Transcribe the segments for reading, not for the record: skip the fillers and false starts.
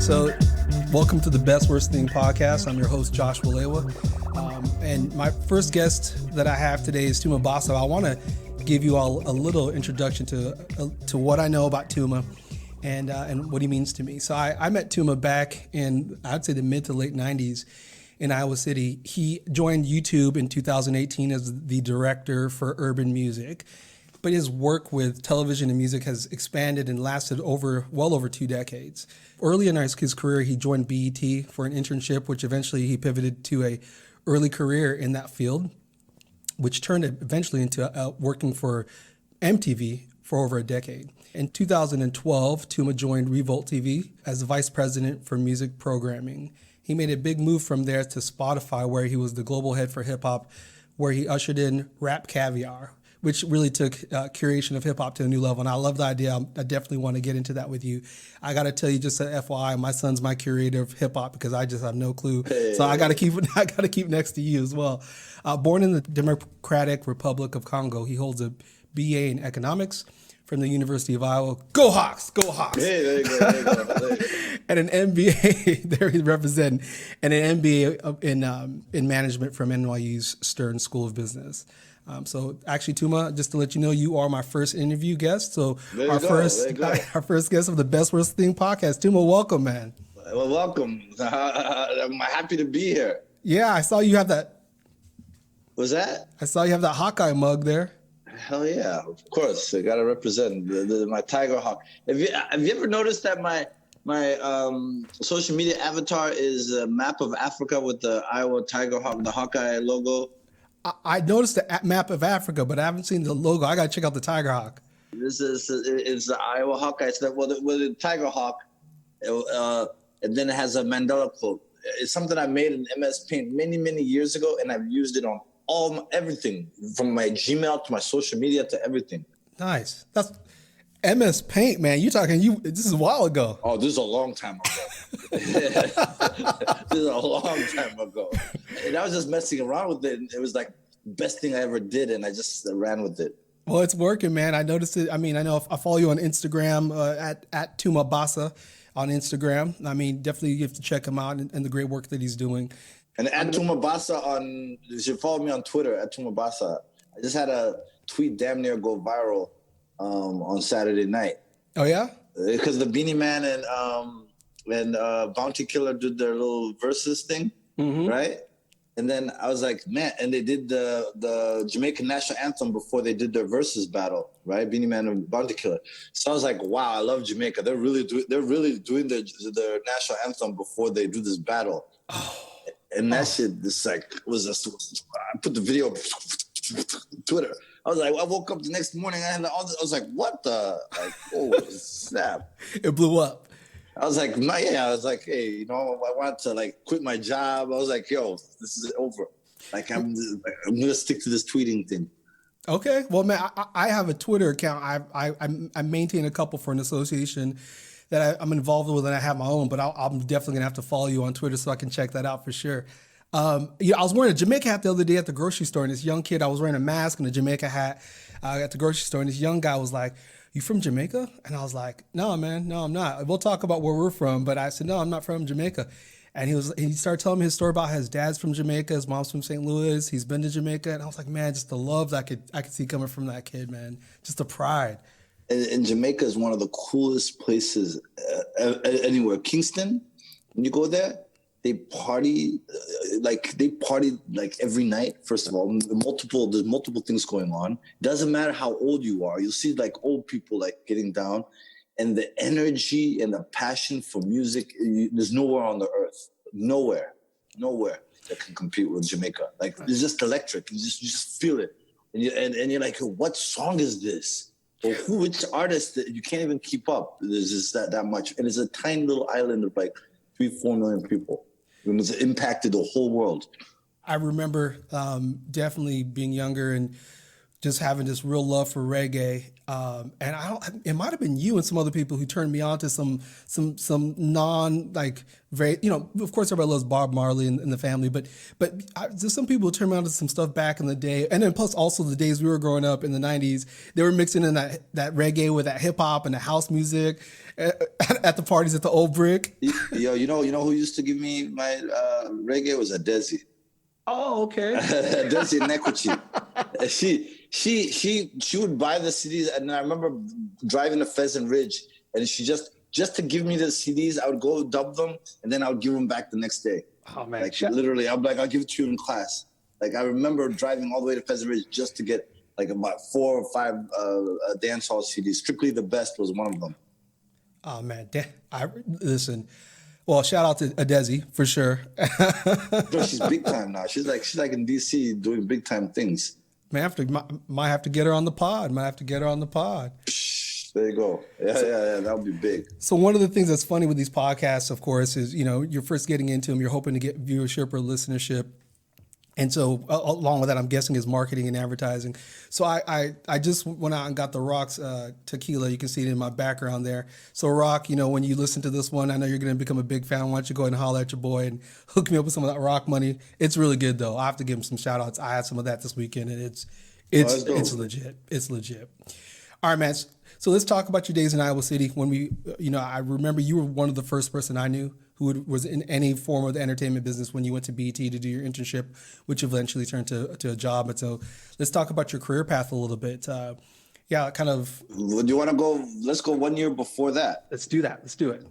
So, welcome to the Best Worst Thing podcast. I'm your host, Josh Walewa. And my first guest that I have today is Tuma Basso. I want to give you all a little introduction to what I know about Tuma and what he means to me. So, I met Tuma back in, I'd say, the mid to late 90s in Iowa City. He joined YouTube in 2018 as the director for urban music. But his work with television and music has expanded and lasted well over 2 decades. Early in his career, he joined BET for an internship, which eventually he pivoted to a early career in that field, which turned eventually into working for MTV for over a decade. In 2012, Tuma joined Revolt TV as the vice president for music programming. He made a big move from there to Spotify, where he was the global head for hip hop, where he ushered in Rap Caviar, which really took curation of hip hop to a new level. And I love the idea. I definitely want to get into that with you. I got to tell you, just an FYI, my son's my curator of hip hop because I just have no clue. So I got to keep next to you as well. Born in the Democratic Republic of Congo, he holds a BA in economics from the University of Iowa. Go Hawks! Go Hawks! Hey, there you go. And an MBA, there he's representing, and an MBA in management from NYU's Stern School of Business. So actually, Tuma, just to let you know, you are my first interview guest. So our first guest of the Best Worst Thing podcast. Tuma, welcome, man. Well, welcome. I'm happy to be here. Yeah, I saw you have that. What's that? I saw you have that Hawkeye mug there. Hell yeah, of course. I gotta represent my Tiger Hawk. Have you ever noticed that my social media avatar is a map of Africa with the Iowa Tiger Hawk, the Hawkeye logo? I noticed the map of Africa, but I haven't seen the logo. I gotta check out the Tiger Hawk. This is the Iowa Hawkeye. It's the Tiger Hawk, and then it has a Mandela quote. It's something I made in MS Paint many years ago, and I've used it on everything from my Gmail to my social media to everything. Nice. That's MS Paint, man. This is a while ago. Oh, this is a long time ago. This is a long time ago. And I was just messing around with it. And it was like the best thing I ever did. And I just ran with it. Well, it's working, man. I noticed it. I mean, I know I follow you on Instagram at Tuma Basso on Instagram. I mean, definitely you have to check him out and the great work that he's doing. And at Tuma Basso you should follow me on Twitter at Tuma Basso. I just had a tweet damn near go viral on Saturday night. Oh yeah? Because the Beanie Man and Bounty Killer did their little versus thing, right? And then I was like, man, and they did the Jamaican national anthem before they did their versus battle, right? Beanie Man and Bounty Killer. So I was like, wow, I love Jamaica. They're really doing their national anthem before they do this battle. Oh. And that shit just like I put the video on Twitter. I was like, I woke up the next morning. I was like, what the? Like, oh snap! It blew up. I was like, I was like, hey, I want to like quit my job. I was like, yo, this is over. Like, I'm gonna stick to this tweeting thing. Okay, well, man, I have a Twitter account. I maintain a couple for an association that I'm involved with, and I have my own, but I'm definitely gonna have to follow you on Twitter so I can check that out for sure. I was wearing a Jamaica hat the other day at the grocery store, and this young kid, I was wearing a mask and a Jamaica hat at the grocery store, and this young guy was like, "You from Jamaica?" And I was like, "No, man, no, I'm not. We'll talk about where we're from," but I said, "No, I'm not from Jamaica." And he started telling me his story about how his dad's from Jamaica, his mom's from St. Louis, he's been to Jamaica, and I was like, man, just the love that I could see coming from that kid, man, just the pride. And Jamaica is one of the coolest places anywhere. Kingston, when you go there, they party like every night. First of all, there's multiple things going on. Doesn't matter how old you are. You'll see like old people like getting down, and the energy and the passion for music. There's nowhere on the earth, nowhere that can compete with Jamaica. Like it's just electric. You just feel it, and you're like, what song is this? Or which artist that you can't even keep up? There's just that much, and it's a tiny little island of like 3-4 million people. And it's impacted the whole world. I remember definitely being younger and just having this real love for reggae. And it might have been you and some other people who turned me on to some non like very, of course everybody loves Bob Marley and the family, but there's some people who turned me on to some stuff back in the day. And then plus also the days we were growing up in the 90s, they were mixing in that reggae with that hip hop and the house music at the parties at the Old Brick. Yo, you know who used to give me my reggae was Adesi. Oh, okay. Adesi Nekwuchi. She would buy the CDs, and I remember driving to Pheasant Ridge, and she just to give me the CDs, I would go dub them, and then I would give them back the next day. Oh man! Like literally, I'm like, I'll give it to you in class. Like I remember driving all the way to Pheasant Ridge just to get like about 4 or 5 dancehall CDs. Strictly the Best was one of them. Oh man, listen. Well, shout out to Adesi for sure. Bro, she's big time now. She's like in DC doing big time things. Might have to get her on the pod. There you go. Yeah, that would be big. So one of the things that's funny with these podcasts, of course, is, you're first getting into them, you're hoping to get viewership or listenership. And so along with that, I'm guessing is marketing and advertising. So I just went out and got the Rock's tequila. You can see it in my background there. So Rock, when you listen to this one, I know you're going to become a big fan. Why don't you go ahead and holler at your boy and hook me up with some of that Rock money? It's really good though. I have to give him some shout outs. I had some of that this weekend and it's legit. It's legit. All right, man. So let's talk about your days in Iowa City. When I remember you were one of the first person I knew who was in any form of the entertainment business when you went to BET to do your internship, which eventually turned to a job. And so let's talk about your career path a little bit. Do you want to go? Let's go 1 year before that. Let's do that. Let's do it.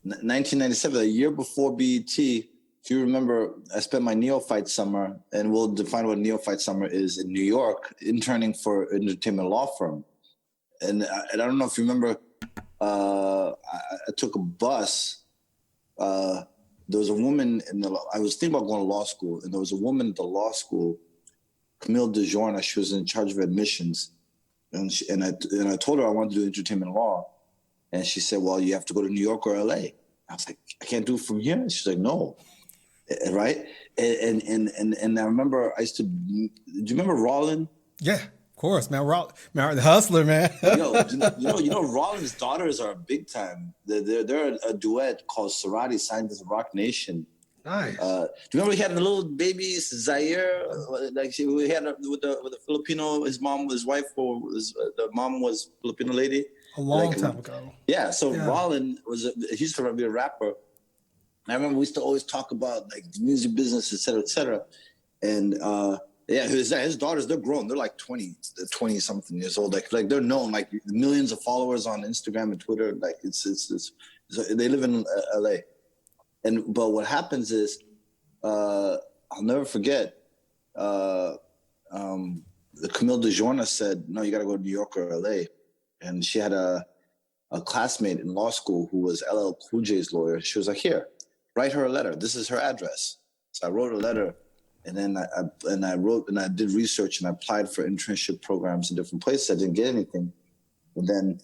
1997, a year before BET. If you remember, I spent my neophyte summer, and we'll define what neophyte summer is, in New York, interning for an entertainment law firm. And I don't know if you remember, I took a bus. There was a woman I was thinking about going to law school, and there was a woman at the law school, Camille DeJorna. She was in charge of admissions, and I told her I wanted to do entertainment law, and she said, "Well, you have to go to New York or LA." I was like, "I can't do it from here." And she's like, "No," right? And I remember I used to. Do you remember Rollin? Yeah. Of course, man. The hustler, man. you know, Rollin's daughters are big time. They're a duet called Sorati, signed as Rock Nation. Nice. Do you remember he had a little baby, Zaire? Like we had with the Filipino. His wife, the mom was Filipino lady. A long time ago. Yeah. So yeah. Rollin he used to be a rapper. I remember we used to always talk about like the music business, et cetera, et cetera. And yeah, his daughters, they're grown. They're like 20 something years old. Like they're known, like millions of followers on Instagram and Twitter. Like it's they live in LA. But what happens is, I'll never forget, the Camille DeJorna said, "No, you got to go to New York or LA." And she had a classmate in law school who was LL Cool J's lawyer. She was like, "Here, write her a letter. This is her address." So I wrote a letter. And then I did research and I applied for internship programs in different places. I didn't get anything. And then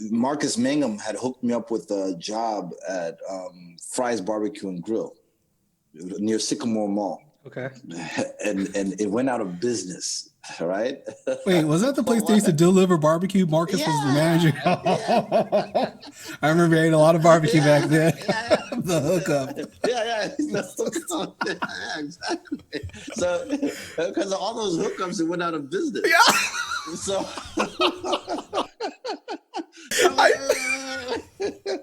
Marcus Mangum had hooked me up with a job at Fry's Barbecue and Grill near Sycamore Mall. Okay. And it went out of business, right? Wait, was that the place they used to deliver barbecue? Marcus was the manager. Yeah. I remember I ate a lot of barbecue back then. The hookup. Yeah, the hookup. Yeah, exactly. So, because of all those hookups, it went out of business. Yeah. So,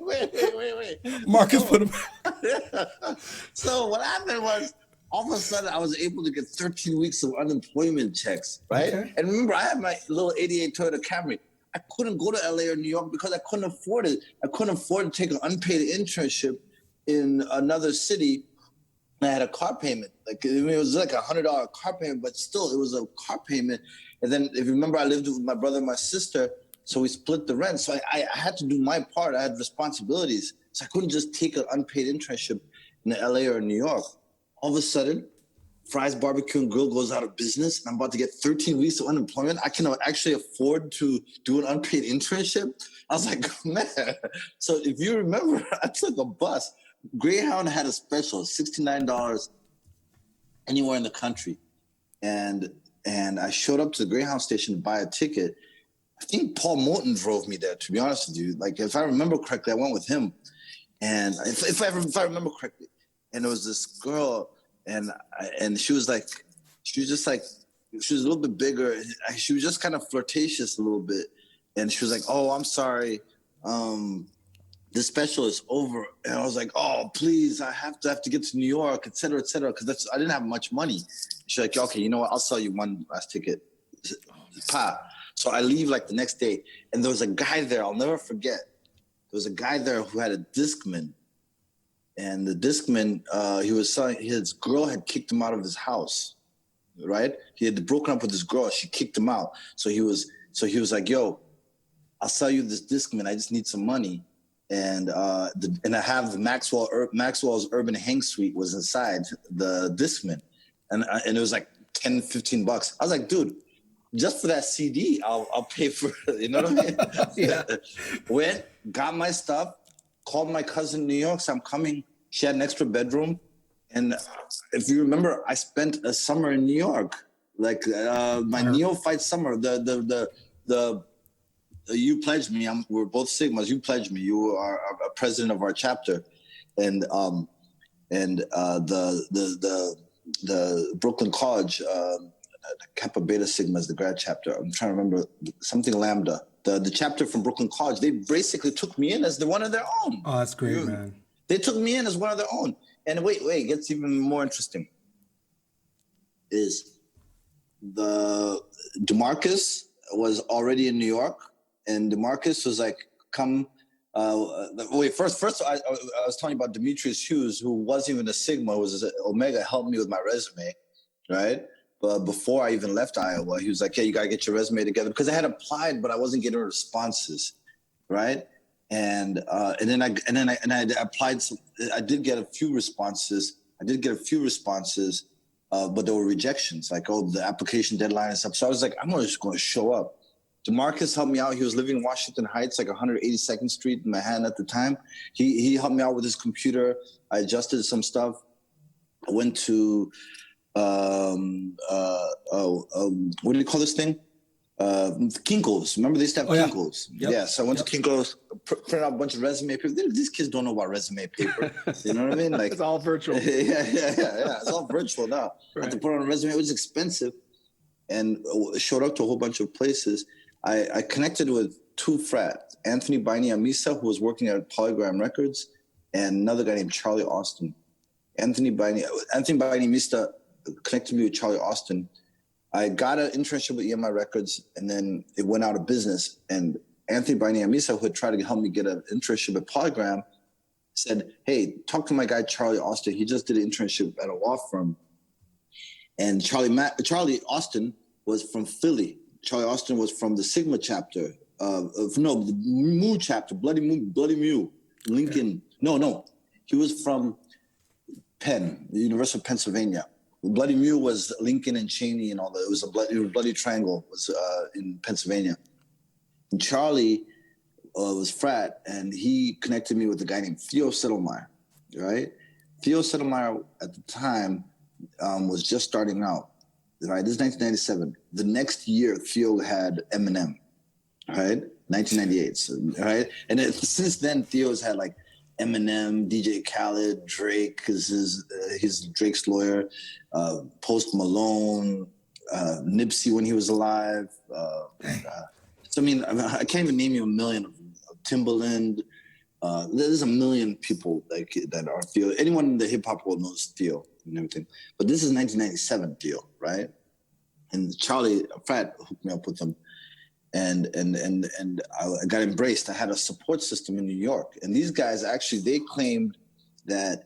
wait. Marcus put him. So what happened was, all of a sudden, I was able to get 13 weeks of unemployment checks, right? Okay. And remember, I had my little 88 Toyota Camry. I couldn't go to LA or New York because I couldn't afford it. I couldn't afford to take an unpaid internship in another city. I had a car payment. It was like $100 car payment, but still, it was a car payment. And then, if you remember, I lived with my brother and my sister, so we split the rent. So I had to do my part. I had responsibilities. So I couldn't just take an unpaid internship in LA or New York. All of a sudden, Fry's Barbecue and Grill goes out of business, and I'm about to get 13 weeks of unemployment. I cannot actually afford to do an unpaid internship. I was like, man. So if you remember, I took a bus. Greyhound had a special, $69 anywhere in the country. and I showed up to the Greyhound station to buy a ticket. I think Paul Morton drove me there, to be honest with you. Like, if I remember correctly, I went with him. And if I remember correctly, and there was this girl, and she was just like, she was a little bit bigger. She was just kind of flirtatious a little bit. And she was like, "Oh, I'm sorry. This special is over." And I was like, "Oh, please, I have to get to New York, et cetera, because I didn't have much money." She's like, "Okay, you know what? I'll sell you one last ticket." So I leave like the next day, and there was a guy there. I'll never forget. There was a guy there who had a Discman, and the Discman, he was selling. His girl had kicked him out of his house, right? He had broken up with his girl. She kicked him out. So he was like, "Yo, I'll sell you this Discman. I just need some money." And I have the Maxwell's Urban Hang Suite was inside the Discman, and it was like $10-15. I was like, "Dude, just for that CD, I'll pay for it." You know what I mean? Yeah. Went, got my stuff, called my cousin in New York, said I'm coming. She had an extra bedroom. And if you remember, I spent a summer in New York, like my neophyte summer. The you pledged me. We're both Sigmas. You pledged me. You are a president of our chapter, and the Brooklyn College, Kappa Beta Sigma is the grad chapter. I'm trying to remember something Lambda. The chapter from Brooklyn College. They basically took me in as one of their own. Oh, that's great, man. They took me in as one of their own. And wait, it gets even more interesting. Is the DeMarcus was already in New York, and DeMarcus was like, "Come." First, I was telling you about Demetrius Hughes, who wasn't even a Sigma, was Omega, helped me with my resume, right? But before I even left Iowa, he was like, "Hey, you gotta get your resume together," because I had applied, but I wasn't getting responses, right? And then I applied. I did get a few responses. But there were rejections, like, "Oh, the application deadline and stuff." So I was like, "I'm just going to show up." DeMarcus helped me out. He was living in Washington Heights, like 182nd Street in Manhattan at the time. He helped me out with his computer. I adjusted some stuff. I went to what do you call this thing? Kinko's. Remember they used to have Kinko's? Yep. Yeah, so I went to Kinko's, printed out a bunch of resume paper. These kids don't know about resume paper. You know what I mean? Like, It's all virtual. Yeah. It's all virtual now. Right. I had to put on a resume. It was expensive, and showed up to a whole bunch of places. I connected with two frats, Anthony Baini Amisa, who was working at Polygram Records, and another guy named Charlie Austin. Anthony Baini Amisa connected me with Charlie Austin. I got an internship with EMI Records, and then it went out of business. And Anthony Baini Amisa, who had tried to help me get an internship at Polygram, said, "Hey, talk to my guy Charlie Austin. He just did an internship at a law firm." And Charlie Austin was from Philly. Charlie Austin was from the Sigma chapter, the Mu chapter, Bloody Mu, Lincoln. No, he was from Penn, the University of Pennsylvania. Bloody Mu was Lincoln and Cheney and all that. It was a bloody triangle was in Pennsylvania. And Charlie was frat, and he connected me with a guy named Theo Settlemeyer, right? Theo Settlemeyer at the time was just starting out, right? This is 1997. The next year, Theo had Eminem, right? 1998, so, right? And since then, Theo's had like Eminem, DJ Khaled, Drake, because he's Drake's lawyer, Post Malone, Nipsey when he was alive. So I mean, I can't even name you a million of Timbaland. There's a million people like that are Theo. Anyone in the hip hop world knows Theo and everything. But this is 1997 Theo, right? And Charlie Frat hooked me up with him. And I got embraced. I had a support system in New York, and these guys actually they claimed that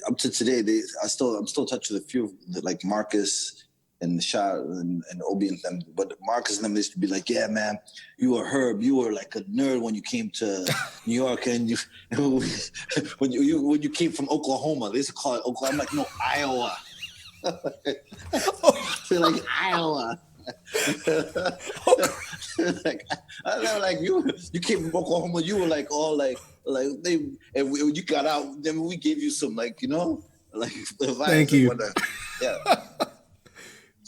up to today I'm still in touch with a few like Marcus and Shah and Obi and them. But Marcus and them used to be like, "Yeah, man, you were Herb. You were like a nerd when you came to New York, and when you came from Oklahoma, they used to call it Oklahoma." I'm like, "No, Iowa." Feel like Iowa. like you came from Oklahoma, you were like all like they, and when you got out, then we gave you some like like thank you. Yeah.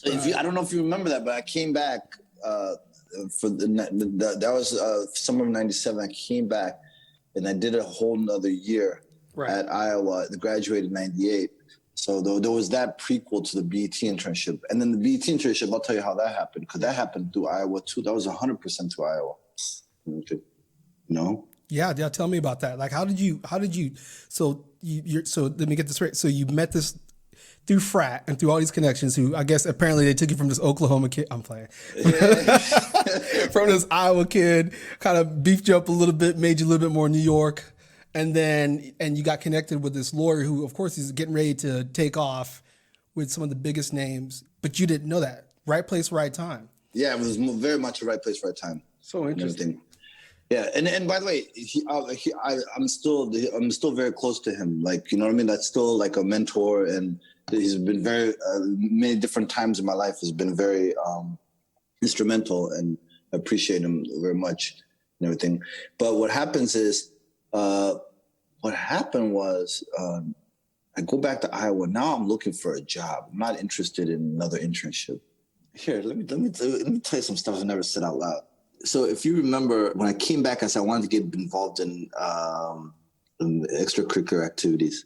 So I don't know if you remember that, but I came back for that was summer of '97. I came back and I did a whole nother year at Iowa. I graduated in '98. So there was that prequel to the BET internship, and then the BET internship. I'll tell you how that happened, because that happened through Iowa too. That was 100% to Iowa. No. Yeah. Tell me about that. Like, how did you? So so let me get this right. So you met this through frat and through all these connections. Who I guess apparently they took you from this Oklahoma kid. I'm playing. Yeah. From this Iowa kid, kind of beefed you up a little bit, made you a little bit more New York. And you got connected with this lawyer who, of course, is getting ready to take off with some of the biggest names, but you didn't know that. Right place, right time. Yeah, it was very much a right place, right time. So interesting. Yeah, and by the way, I'm still very close to him. Like, you know what I mean? That's still like a mentor, and he's been very many different times in my life has been very instrumental, and I appreciate him very much and everything. But what happens is. What happened was I go back to Iowa. Now I'm looking for a job. I'm not interested in another internship. Here, let me tell you some stuff I never said out loud. So if you remember, when I came back, I said I wanted to get involved in extracurricular activities.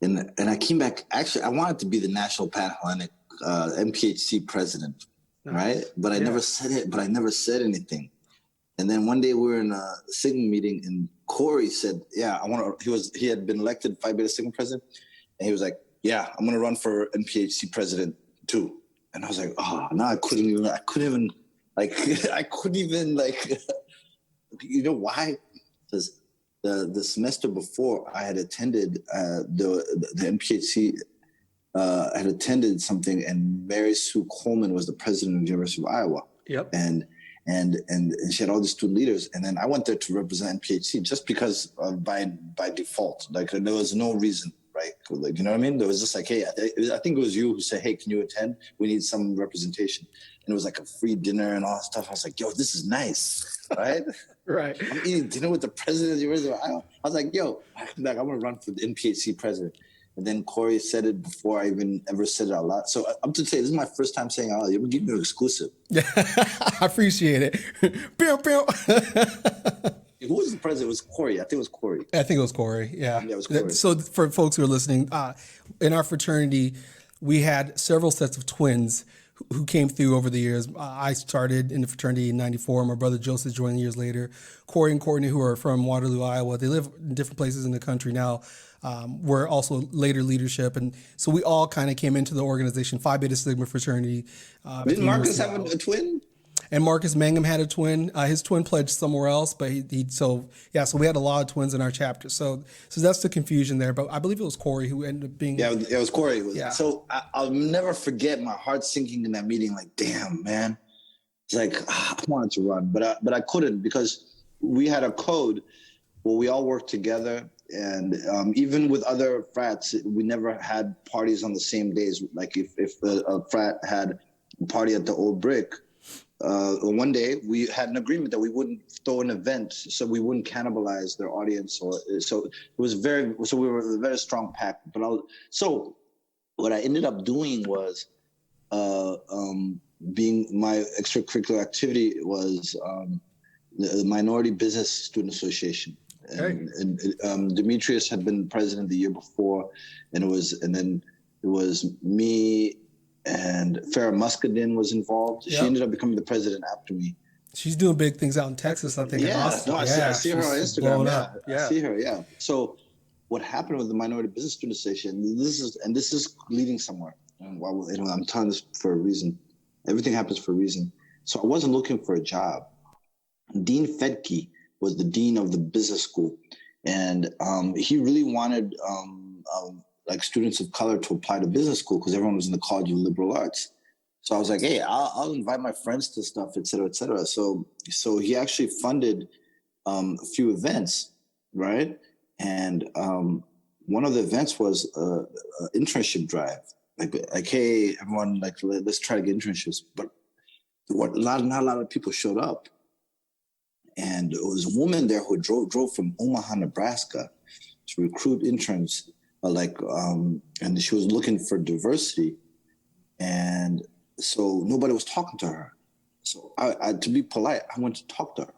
And I came back, actually, I wanted to be the National Pan-Hellenic MPHC president, right? But I never said it, but I never said anything. And then one day we were in a Sigma meeting, and Corey said, "Yeah, I want to." He had been elected Phi Beta Sigma president, and he was like, "Yeah, I'm going to run for NPHC president too." And I was like, "Oh, no, I couldn't even, you know why? Because the semester before, I had attended the NPHC. I had attended something, and Mary Sue Coleman was the president of the University of Iowa. Yep. And she had all these student leaders, and then I went there to represent NPHC just because by default. Like, there was no reason, right? Like, you know what I mean? There was just like, hey, I think it was you who said, "Hey, can you attend? We need some representation." And it was like a free dinner and all that stuff. I was like, "Yo, this is nice," right? Right. I'm eating dinner with the president of the University of Iowa. I was like, "Yo, I'm going to run for the NPHC president." And then Corey said it before I even ever said it out loud. So I'm to say, this is my first time saying it out loud. You're giving me an exclusive. I appreciate it. Pew, pew. Who was the president? It was Corey. I think it was Corey. I think it was Corey. Yeah. Yeah, it was Corey. So for folks who are listening, in our fraternity, we had several sets of twins who came through over the years. I started in the fraternity in '94. My brother Joseph joined years later. Corey and Courtney, who are from Waterloo, Iowa, they live in different places in the country now. Were also later leadership, and so we all kind of came into the organization, Phi Beta Sigma fraternity. Didn't Marcus have a twin? And Marcus Mangum had a twin. His twin pledged somewhere else, but so we had a lot of twins in our chapter. So that's the confusion there. But I believe it was Corey who ended up being. Yeah, it was Corey. Yeah. So I'll never forget my heart sinking in that meeting. Like, damn, man. It's like, I wanted to run, but I couldn't, because we had a code where we all worked together. And even with other frats, we never had parties on the same days. Like, if a frat had a party at the Old Brick, one day we had an agreement that we wouldn't throw an event, so we wouldn't cannibalize their audience. So we were a very strong pack. So what I ended up doing was, being my extracurricular activity was the Minority Business Student Association. And Demetrius had been president the year before, and then it was me and Farrah Muscadin was involved. Yep. She ended up becoming the president after me. She's doing big things out in Texas, I think. Yeah, no, I see her on Instagram. Yeah. I see her. Yeah. So what happened with the Minority Business Student Association? This is leading somewhere. And I'm telling this for a reason. Everything happens for a reason. So I wasn't looking for a job. Dean Fedke was the dean of the business school, and he really wanted like students of color to apply to business school, because everyone was in the College of Liberal Arts. So I was like, hey, I'll invite my friends to stuff, et cetera, et cetera. So he actually funded a few events, right? And one of the events was an internship drive. Like, hey, everyone, like, let's try to get internships. But not a lot of people showed up. And there was a woman there who drove from Omaha, Nebraska to recruit interns, and she was looking for diversity. And So nobody was talking to her. So I to be polite, I went to talk to her,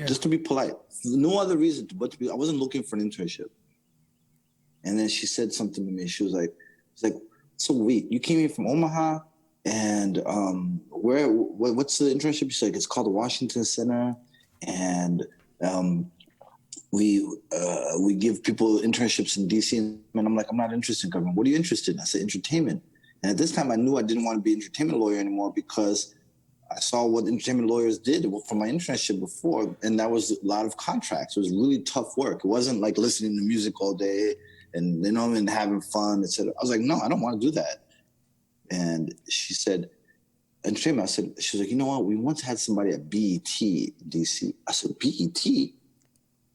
just to be polite. No other reason but to be. I wasn't looking for an internship. And then she said something to me. She was like, so wait, you came here from Omaha, and what's the internship? She's like, it's called the Washington Center, and we give people internships in DC. And I'm like, I'm not interested in government. What are you interested in? I said, entertainment. And at this time, I knew I didn't want to be an entertainment lawyer anymore because I saw what entertainment lawyers did for my internship before, and that was a lot of contracts. It was really tough work. It wasn't like listening to music all day and and having fun, etc. I was like, no, I don't want to do that. And she said, entertainment. I said, she was like, you know what? We once had somebody at BET DC. I said, BET?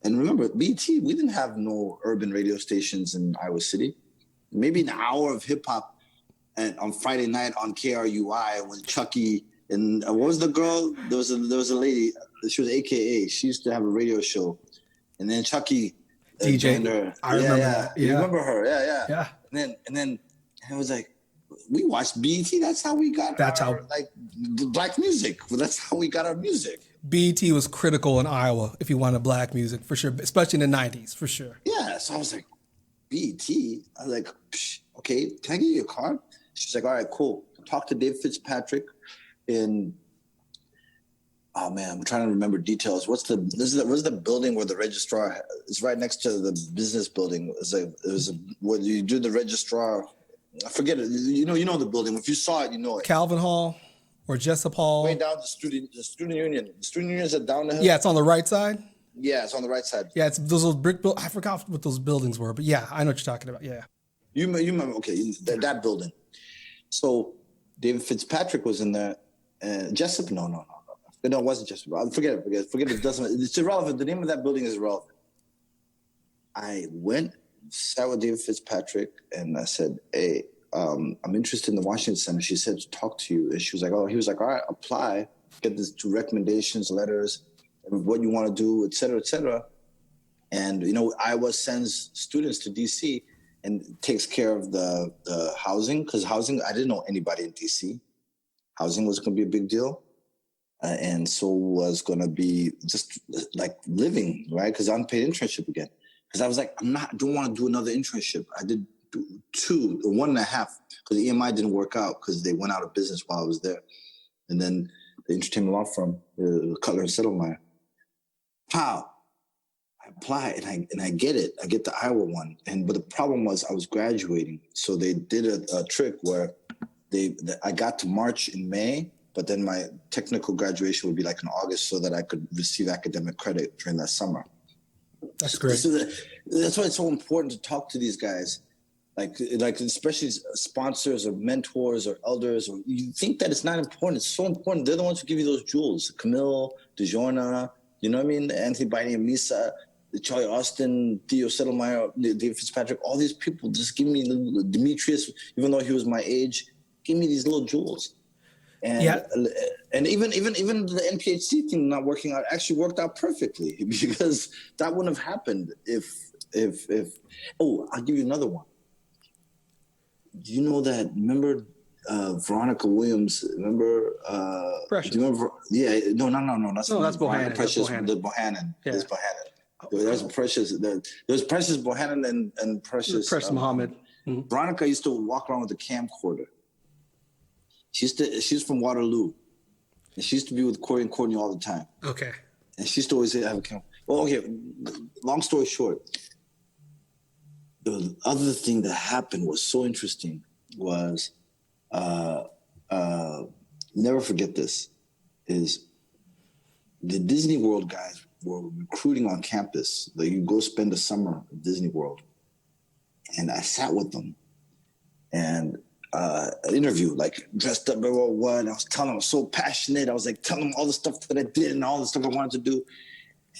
And remember, BET, we didn't have no urban radio stations in Iowa City. Maybe an hour of hip hop on Friday night on KRUI with Chucky. And what was the girl? There was a lady. She was AKA. She used to have a radio show, and then Chucky DJ. Her. I remember that. Yeah. You remember her? Yeah. Yeah. And then it was like, we watched BET. That's how we got. Like black music. That's how we got our music. BET was critical in Iowa if you wanted black music for sure, especially in the '90s for sure. Yeah. So I was like, BET. I was like, okay, can I give you a card? She's like, all right, cool. Talk to Dave Fitzpatrick. Oh man, I'm trying to remember details. What's the building where the registrar is right next to the business building? Where you do the registrar. I forget it. You know the building. If you saw it, you know it. Calvin Hall or Jessup Hall. Way down the student union. The student union is down the hill. Yeah, it's on the right side. Yeah, it's on the right side. Yeah, it's those little brick buildings. I forgot what those buildings were, but yeah, I know what you're talking about. Yeah. You remember? Okay, that building. So David Fitzpatrick was in there. Jessup? No, it wasn't Jessup. Forget it. Forget it. It's irrelevant. The name of that building is irrelevant. I went, sat with David Fitzpatrick, and I said, "Hey, I'm interested in the Washington Center." She said to talk to you, and she was like, "Oh," he was like, "All right, apply, get these 2 recommendations, letters, and what you want to do, et cetera, et cetera." And Iowa sends students to DC and takes care of the housing, because housing, I didn't know anybody in DC. Housing was going to be a big deal. And so was going to be just like living, right? Because unpaid internship again. Because I was like, don't want to do another internship. I did 2, 1.5, because the EMI didn't work out because they went out of business while I was there. And then the entertainment law firm, Cutler and Settlemeyer. Wow. I apply and I get it. I get the Iowa one. But the problem was I was graduating. So they did a trick where I got to March in May, but then my technical graduation would be like in August so that I could receive academic credit during that summer. That's great. So that's why it's so important to talk to these guys, like especially sponsors or mentors or elders. Or you think that it's not important. It's so important. They're the ones who give you those jewels. Camille, DeJorna, you know what I mean? Anthony Biden and Misa, Charlie Austin, Theo Settlemeyer, David Fitzpatrick, all these people just give me Demetrius, even though he was my age, give me these little jewels. And and even the NPHC thing not working out actually worked out perfectly, because that wouldn't have happened if I'll give you another one. Do you know that? Remember Veronica Williams? Remember Precious? Do you remember? Yeah, no. That's Bohannon. Precious. Bohannon. The Bohannon. Yeah. There's Bohannon. There's Precious. There's Precious Bohannon and Precious Muhammad. Mm-hmm. Veronica used to walk around with a camcorder. She's from Waterloo, and she used to be with Corey and Courtney all the time. Okay. And she used to always have a camera. Well, okay. Long story short, the other thing that happened was so interesting. Was never forget this. Is the Disney World guys were recruiting on campus. Like, you go spend the summer at Disney World, and I sat with them, and. An interview, like dressed up, what I was telling them, I was so passionate. I was like telling them all the stuff that I did and all the stuff I wanted to do.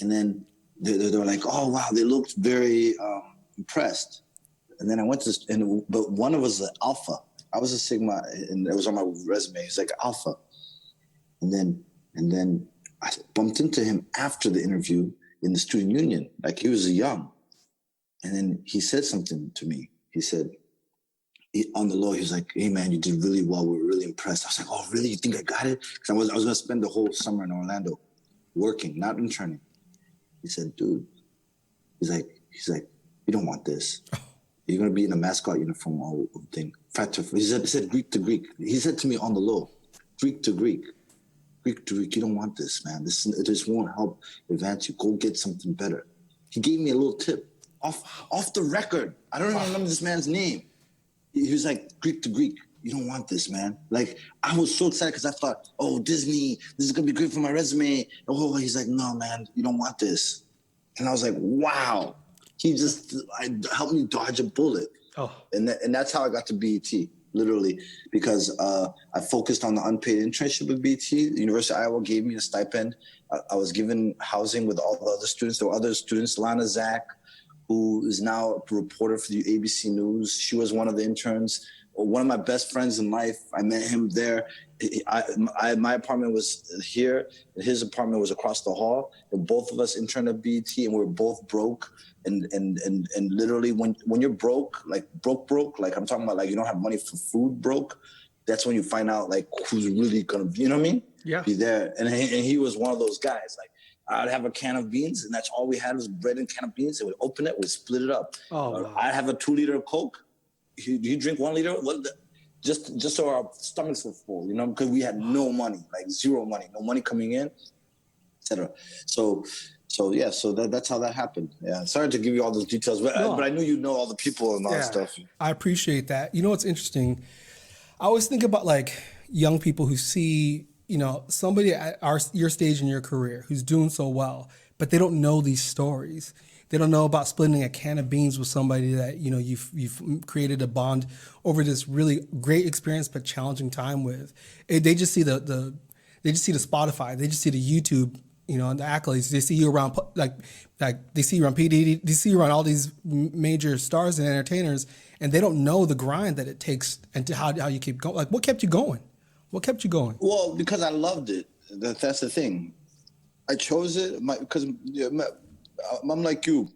And then they were like, oh, wow, they looked very impressed. And then I went to but one of us was an alpha. I was a sigma, and it was on my resume. He's like alpha. And then I bumped into him after the interview in the student union. Like, he was young. And then he said something to me. He said, on the low, he was like, "Hey man, you did really well. We're really impressed." I was like, "Oh really? You think I got it?" Because I was gonna spend the whole summer in Orlando, working, not interning. He said, "Dude," he's like, "You don't want this. You're gonna be in a mascot uniform all thing." He said Greek to Greek. He said to me on the low, Greek to Greek. Greek to Greek, you don't want this, man. This won't help advance you. Go get something better. He gave me a little tip off the record. I don't even remember this man's name. He was like, Greek to Greek, you don't want this, man. Like, I was so excited because I thought, oh, Disney, this is gonna be great for my resume. Oh, he's like, no, man, you don't want this. And I was like, wow. He just helped me dodge a bullet. Oh. And that's how I got to BET, literally, because I focused on the unpaid internship with BET. The University of Iowa gave me a stipend. I was given housing with all the other students. There were other students, Lana Zach, who is now a reporter for the ABC News. She was one of the interns. One of my best friends in life, I met him there. My apartment was here, and his apartment was across the hall. And both of us interned at BET, and we were both broke. And literally, when you're broke, like like I'm talking about, like you don't have money for food, broke. That's when you find out like who's really gonna, you know what I mean? Yeah. Be there. And he was one of those guys. Like, I'd have a can of beans, and that's all we had was bread and can of beans. And we'd open it, we'd split it up. Oh, wow. I'd have a 2-liter of Coke. You drink 1 liter? Just so our stomachs were full, you know, because we had no money, like zero money, no money coming in, etc. So that's how that happened. Yeah, sorry to give you all those details, but I knew you know all the people and all that stuff. I appreciate that. You know what's interesting? I always think about like young people who see, you know, somebody at your stage in your career who's doing so well, but they don't know these stories. They don't know about splitting a can of beans with somebody that, you know, you've created a bond over this really great experience but challenging time with. They just see the Spotify, they just see the YouTube, you know, and the accolades. They see you around like they see you around PDD, they see you around all these major stars and entertainers, and they don't know the grind that it takes and how you keep going. Like, what kept you going? What kept you going? Well, because I loved it. That's the thing. I chose it because I'm like you.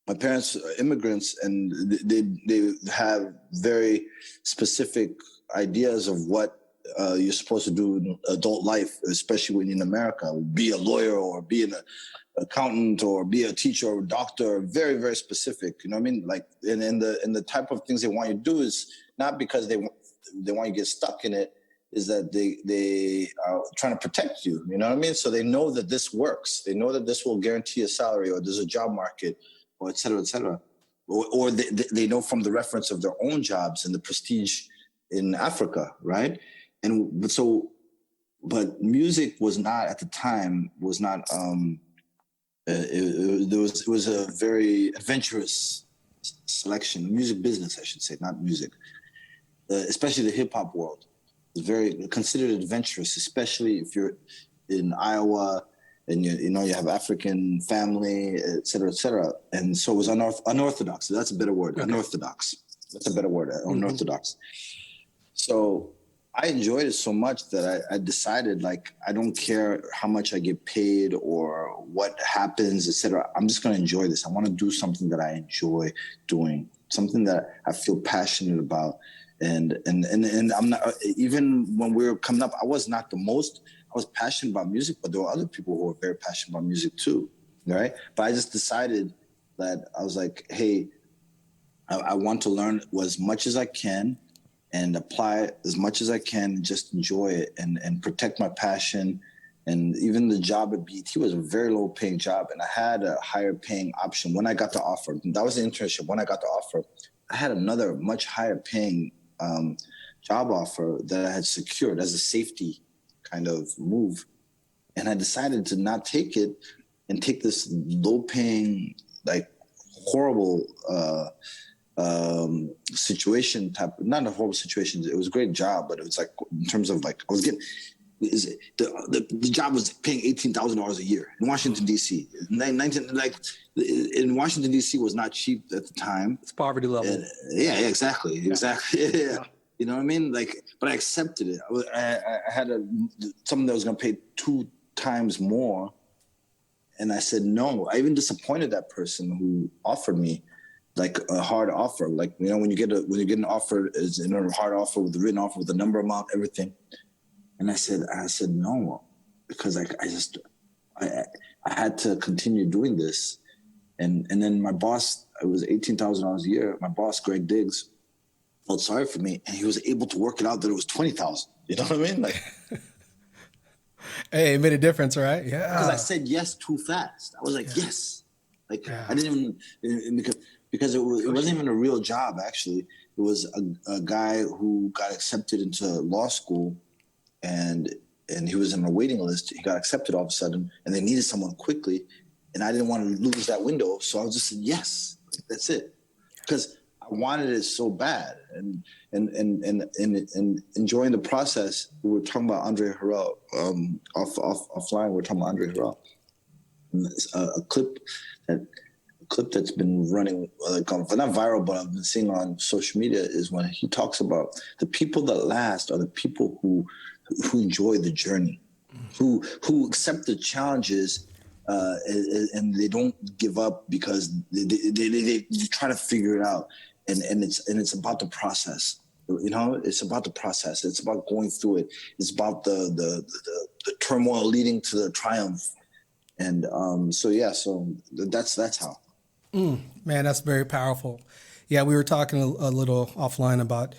My parents are immigrants, and they have very specific ideas of what you're supposed to do in adult life, especially when you're in America. Be a lawyer, or be an accountant, or be a teacher or a doctor. Very, very specific. You know what I mean? Like, and the type of things they want you to do is not because they want you to get stuck in it. Is that they are trying to protect you, you know what I mean? So they know that this works. They know that this will guarantee a salary, or there's a job market, or et cetera, et cetera. Or they know from the reference of their own jobs and the prestige in Africa, right? But music was not, at the time, it was a very adventurous selection. Music business, I should say, not music. Especially the hip hop world. Is very considered adventurous, especially if you're in Iowa and you have African family, et cetera, et cetera. And so it was unorthodox. That's a better word. Okay. Unorthodox. That's a better word. Unorthodox. So I enjoyed it so much that I decided, like, I don't care how much I get paid or what happens, et cetera. I'm just going to enjoy this. I want to do something that I enjoy doing, something that I feel passionate about. And I'm not, even when we were coming up, I was not the most, I was passionate about music, but there were other people who were very passionate about music too, right? But I just decided that I was like, hey, I want to learn as much as I can and apply as much as I can, just enjoy it and protect my passion. And even the job at BET was a very low paying job, and I had a higher paying option when I got the offer. That was the internship. When I got the offer, I had another much higher paying job offer that I had secured as a safety kind of move. And I decided to not take it and take this low paying, like horrible situation type, not a horrible situation. It was a great job, but it was like, in terms of like, I was getting, the job was paying $18,000 a year in Washington, D.C. In Washington, D.C. was not cheap at the time. It's poverty level. And, exactly. Yeah. You know what I mean? Like, but I accepted it. I had something that was going to pay 2 times more. And I said no. I even disappointed that person who offered me. like a hard offer. Like, you know, when you get an offer, is in a hard offer with a written offer with the number amount, everything. And I said no, because I had to continue doing this. And then my boss, it was $18,000 a year. My boss, Greg Diggs, felt sorry for me, and he was able to work it out that it was 20,000. You know what I mean? Like, Hey, it made a difference, right? Yeah. because I said yes too fast. I was like, yes. Like, I didn't even, because it wasn't even a real job, actually. It was a guy who got accepted into law school, and he was on a waiting list. He got accepted all of a sudden, and they needed someone quickly, and I didn't want to lose that window, so I was just saying yes. Like, that's it, because I wanted it so bad, and enjoying the process. We were talking about Andre Harrell offline. We were talking about Andre Harrell. A clip that's been running, like, not viral, but I've been seeing on social media, is when he talks about the people that last are the people who enjoy the journey, who accept the challenges, and they don't give up because they try to figure it out, and it's about the process. You know, it's about the process. It's about going through it. It's about the turmoil leading to the triumph. And so that's how. Man, that's very powerful. Yeah, we were talking a little offline about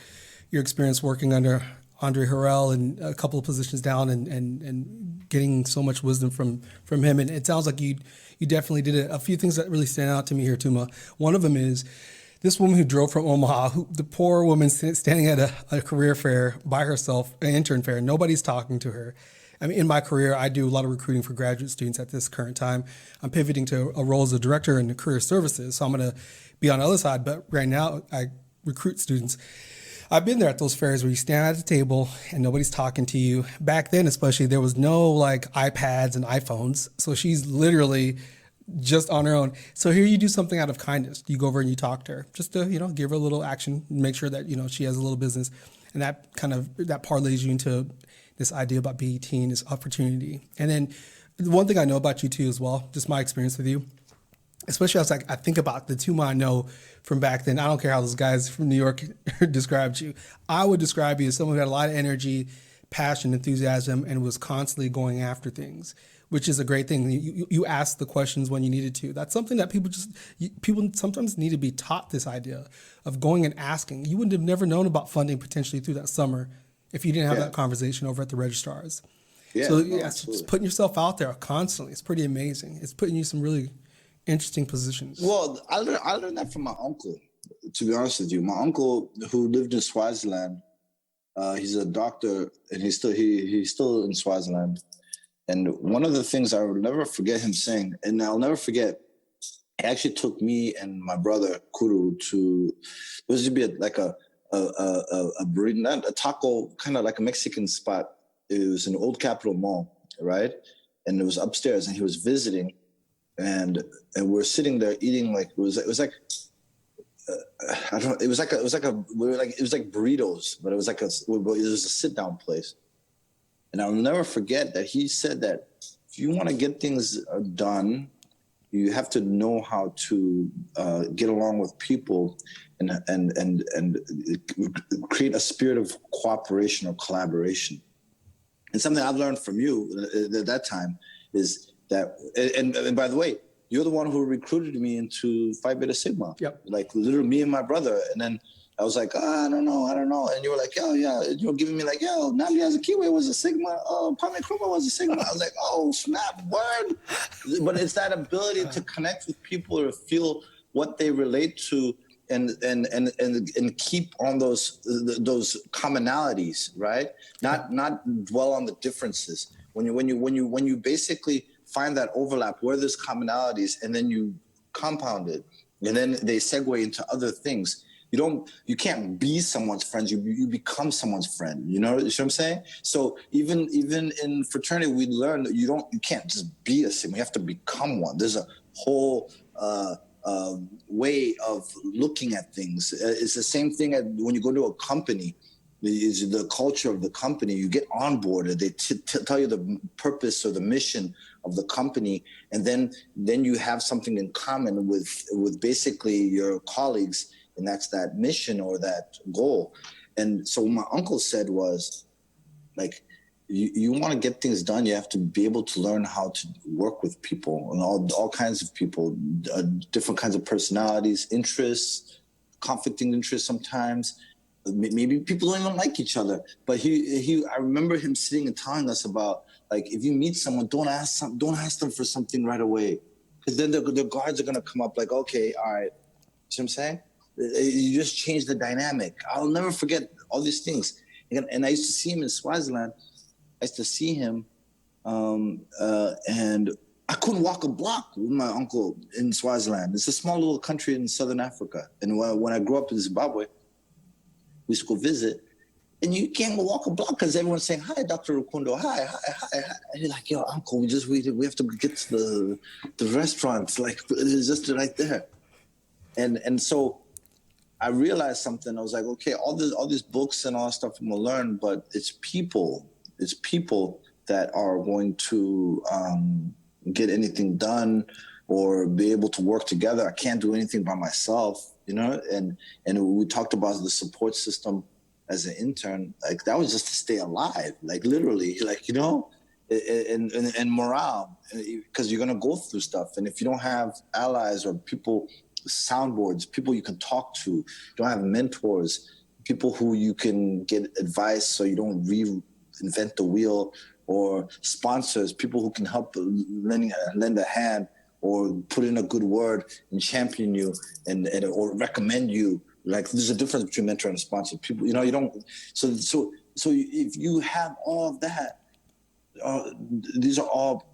your experience working under Andre Harrell and a couple of positions down, and getting so much wisdom from him. And it sounds like you definitely did it. A few things that really stand out to me here, Tuma. One of them is this woman who drove from Omaha, the poor woman standing at a career fair by herself, an intern fair. Nobody's talking to her. I mean, in my career, I do a lot of recruiting for graduate students at this current time. I'm pivoting to a role as a director in career services, so I'm going to be on the other side. But right now, I recruit students. I've been there at those fairs where you stand at the table and nobody's talking to you. Back then, especially, there was no like iPads and iPhones. So she's literally just on her own. So here you do something out of kindness. You go over and you talk to her just to, give her a little action, make sure that, she has a little business. And that parlays you into this idea about BET and this opportunity. And then one thing I know about you too as well, just my experience with you, especially as I think about the Tuma I know from back then. I don't care how those guys from New York described you. I would describe you as someone who had a lot of energy, passion, enthusiasm, and was constantly going after things, which is a great thing. You asked the questions when you needed to. That's something that people sometimes need to be taught, this idea of going and asking. You would have never known about funding potentially through that summer if you didn't have that conversation over at the registrars. Yeah, so just putting yourself out there constantly. It's pretty amazing. It's putting you some really interesting positions. Well, I learned that from my uncle, to be honest with you. My uncle, who lived in Swaziland, he's a doctor, and he's still in Swaziland. And one of the things I will never forget him saying, and I'll never forget, he actually took me and my brother Kuru to, it was to be like a burrito, not a taco, kind of like a Mexican spot. It was an Old Capitol Mall, right? And it was upstairs, and he was visiting. And we're sitting there eating, like it was like burritos, but it was a sit down place. And I'll never forget that he said that if you want to get things done, you have to know how to get along with people and create a spirit of cooperation or collaboration. And something I've learned from you at that time is that, and by the way, you're the one who recruited me into Phi Beta Sigma. Yep. Like literally me and my brother. And then I was like, I don't know. And you were like, oh yeah. You were giving me like, yo, Nabi Azakiwe was a Sigma. Oh, Kwame Nkrumah was a Sigma. I was like, oh, snap, word. But it's that ability to connect with people or feel what they relate to and keep on those commonalities, right? Not dwell on the differences. When you basically find that overlap where there's commonalities, and then you compound it, and then they segue into other things. You can't be someone's friend. You become someone's friend. You know what I'm saying? So even in fraternity, we learn that you can't just be a Sigma. You have to become one. There's a whole way of looking at things. It's the same thing when you go to a company. is the culture of the company. You get onboarded. They tell you the purpose or the mission of the company, and then you have something in common with basically your colleagues, and that's that mission or that goal. And so what my uncle said was, like, you want to get things done, you have to be able to learn how to work with people, and all kinds of people, different kinds of personalities, interests, conflicting interests sometimes. Maybe people don't even like each other, but I remember him sitting and telling us about, like, if you meet someone, don't ask them for something right away, because then the guards are gonna come up like, okay, all right, see what I'm saying? You just change the dynamic. I'll never forget all these things. And I used to see him in Swaziland. I used to see him, and I couldn't walk a block with my uncle in Swaziland. It's a small little country in southern Africa. And when I grew up in Zimbabwe, we used to go visit, and you can't walk a block because everyone's saying, "Hi, Dr. Rukundo. Hi." And you're like, "Yo, uncle, we have to get to the restaurant. Like, it's just right there." And so I realized something. I was like, okay, all these books and all that stuff I'm gonna learn, but it's people that are going to get anything done or be able to work together. I can't do anything by myself, and we talked about the support system as an intern. Like, that was just to stay alive, like, literally, like, and morale, because you're gonna go through stuff, and if you don't have allies or people, soundboards, people you can talk to, you don't have mentors, people who you can get advice so you don't reinvent the wheel, or sponsors, people who can help lend a hand or put in a good word and champion you and or recommend you. Like, there's a difference between mentor and sponsor. People, you don't. So if you have all of that, these are all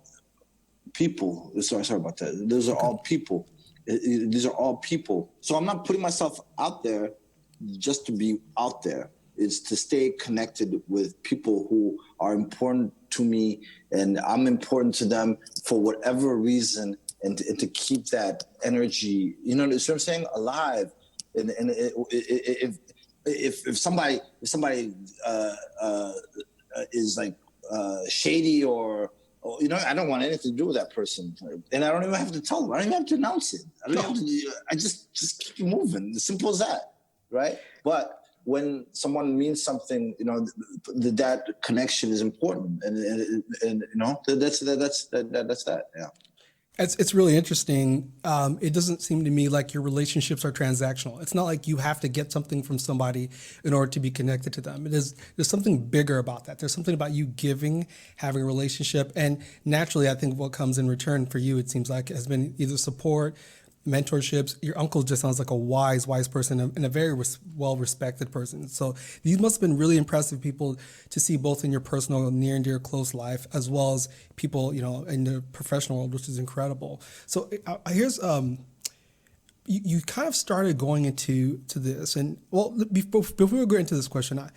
people. Sorry about that. Those are all people. These are all people. So I'm not putting myself out there just to be out there. It's to stay connected with people who are important to me, and I'm important to them for whatever reason, and to keep that energy, you know what I'm saying, alive. And if somebody is like shady or I don't want anything to do with that person, and I don't even have to tell them. I don't even have to announce it. I just keep moving. As simple as that, right? But when someone means something, that connection is important, and that's that. Yeah. It's really interesting. It doesn't seem to me like your relationships are transactional. It's not like you have to get something from somebody in order to be connected to them. There's something bigger about that. There's something about you giving, having a relationship, and naturally, I think what comes in return for you, it seems like, has been either support, mentorships. Your uncle just sounds like a wise person and a very well-respected person. So these must have been really impressive people to see, both in your personal, near and dear, close life, as well as people, in the professional world, which is incredible. So here's, you kind of started going into this, and well, before we go into this question, I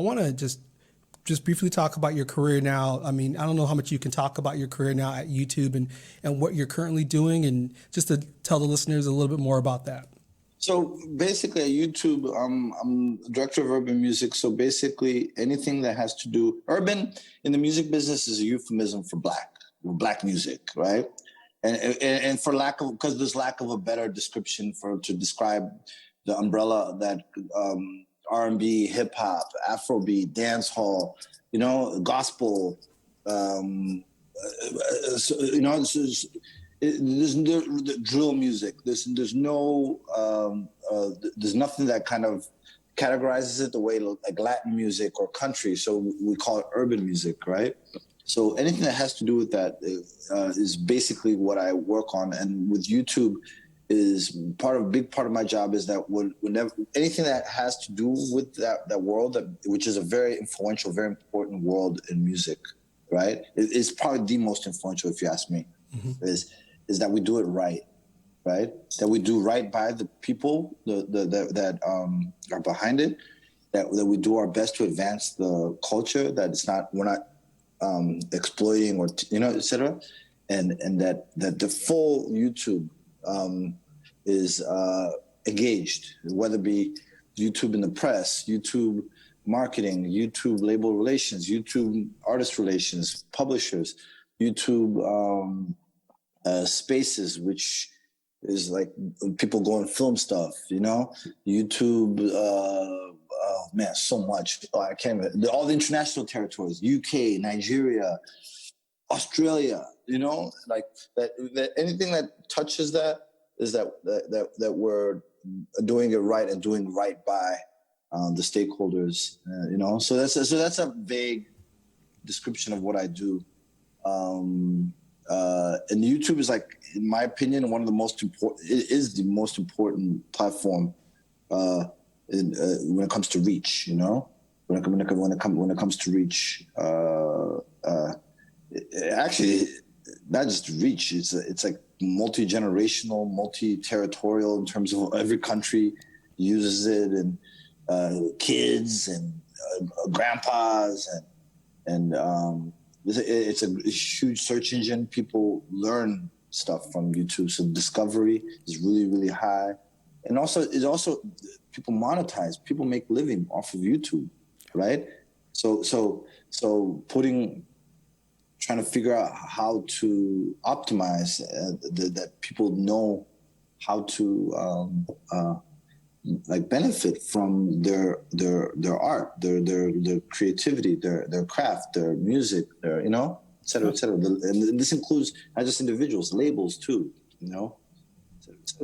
want to just briefly talk about your career now. I mean, I don't know how much you can talk about your career now at YouTube and what you're currently doing, and just to tell the listeners a little bit more about that. So basically at YouTube, I'm director of urban music. So basically anything that has to do, urban in the music business is a euphemism for black music, right? And for because there's lack of a better description to describe the umbrella that R&B, hip hop, Afrobeat, dance hall, gospel, there's no drill music. There's nothing that kind of categorizes it the way like Latin music or country. So we call it urban music, right? So anything that has to do with that is basically what I work on. And with YouTube, is big part of my job is that whenever anything that has to do with that world, which is a very influential, very important world in music, right? It's probably the most influential, if you ask me, is that we do it right? That we do right by the people that are behind it, that we do our best to advance the culture, that we're not exploiting or et cetera, and that the full YouTube is engaged, whether it be YouTube in the press, YouTube marketing, YouTube label relations, YouTube artist relations, publishers, YouTube spaces, which is like people go and film stuff, YouTube, oh man, so much. Oh, I can't even, all the international territories, UK, Nigeria, Australia, like that anything that touches that is that we're doing it right and doing right by the stakeholders, so that's a vague description of what I do. And YouTube is, like, in my opinion, one of the most important. It is the most important platform when it comes to reach. When it comes to reach, actually, not just reach. It's like multi-generational, multi-territorial in terms of every country uses it, and kids and grandpas and it's a huge search engine. People learn stuff from YouTube, so discovery is really, really high. And also people monetize. People make living off of YouTube, right? So trying to figure out how to optimize that people know how to like benefit from their art, their creativity, their craft, their music, their et cetera, et cetera. And this includes not just individuals, labels too,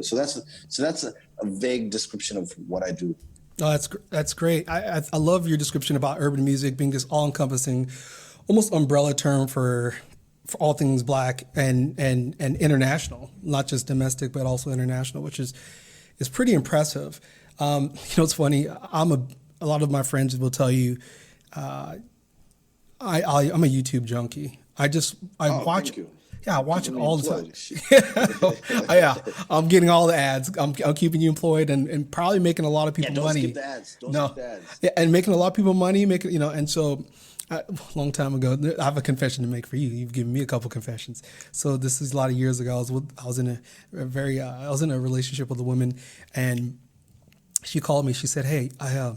So that's a vague description of what I do. Oh, that's great. I love your description about urban music being this all-encompassing, almost umbrella term for all things Black and international, not just domestic but also international, which is pretty impressive. It's funny. A lot of my friends will tell you, I'm a YouTube junkie. I watch. Yeah, I watch it all the time. Yeah, I'm getting all the ads. I'm keeping you employed and probably making a lot of people money. Skip the ads. Don't skip the ads. Yeah, and making a lot of people money. And so. A long time ago, I have a confession to make for you. You've given me a couple confessions. So this is a lot of years ago. I was in a relationship with a woman, and she called me. She said, "Hey, my